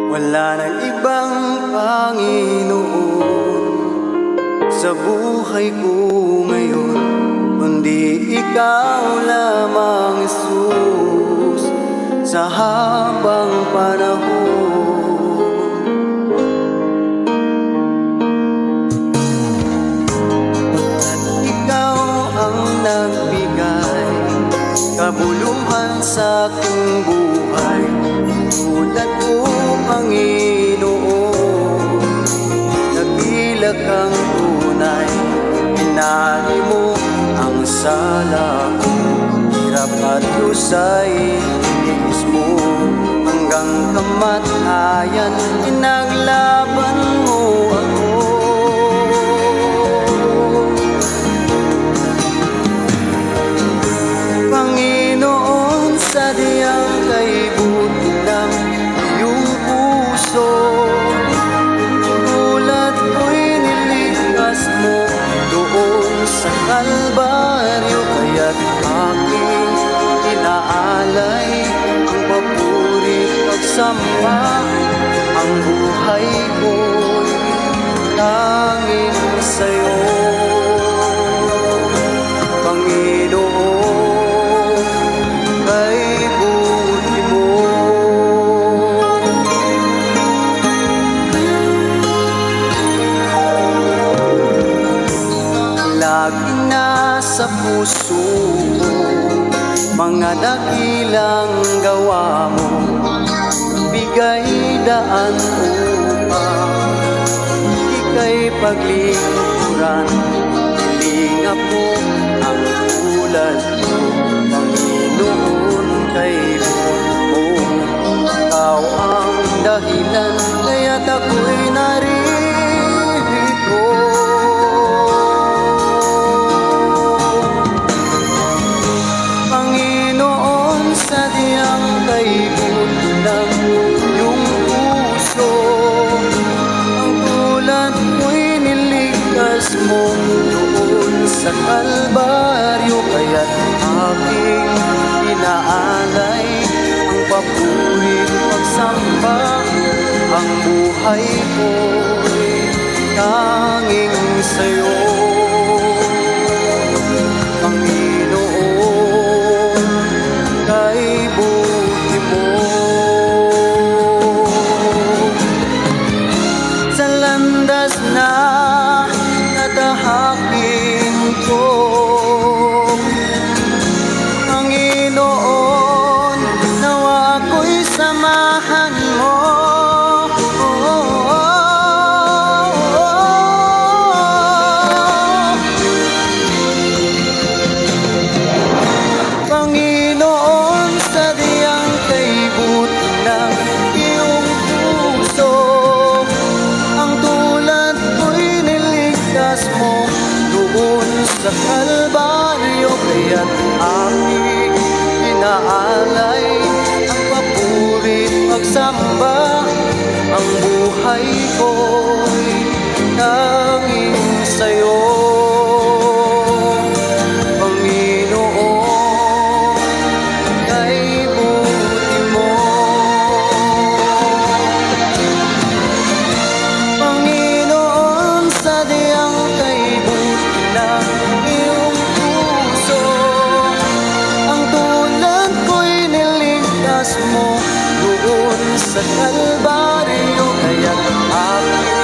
Wala nang ibang Panginoon sa buhay ko ngayon, kundi ikaw lamang, Jesus, sa habang panahon. At ikaw ang nagbigay kabuluhan sa aking buhay, tulad ko, Panginoon. Nagila kang tunay, inari mo ang sala ko, hirap at lusay iniis mo, hanggang kamatayan inaglaban mo ako. Panginoon, sadyang kay buti ng iyong puso, tulad ko'y nilikas mo doon sa Kalbaryo, kaya't aking inaalay ang papuri pagsamba, ang buhay ko'y tanging sa'yo. Panginoon, kay buti mo. Laging nasa puso mo mga dakilang gawa mo, bigay daan upang ika'y paglingkuran. Hilingap mo ang tulad mo, Panginoon, kay buti mo. Ikaw ang dahilan kaya't ako'y narito. Panginoon, sadyang kay buti ng iyong puso, ang tulad ko'y niligtas mo doon sa Kalbaryo, kaya't aking inaalay ang papuri pagsamba, ang buhay ko'y tanging sa'yo. Panginoon, kay buti mo. Sa landas na natahakin ko, Panginoon, nawa ako'y samahan mo. Panginoon, sadyang kay buti ng iyong puso, ang tulad ko'y niligtas mo doon sa Kalbaryo, kaya't aking inaalay ang papuri pagsamba, ang buhay ko'y tanging sa'yo. Panginoon, kay buti mo. Panginoon, sadyang kay buti ng iyong puso, ang tulad ko'y niligtas mo doon sa Kalbaryo, kaya't aking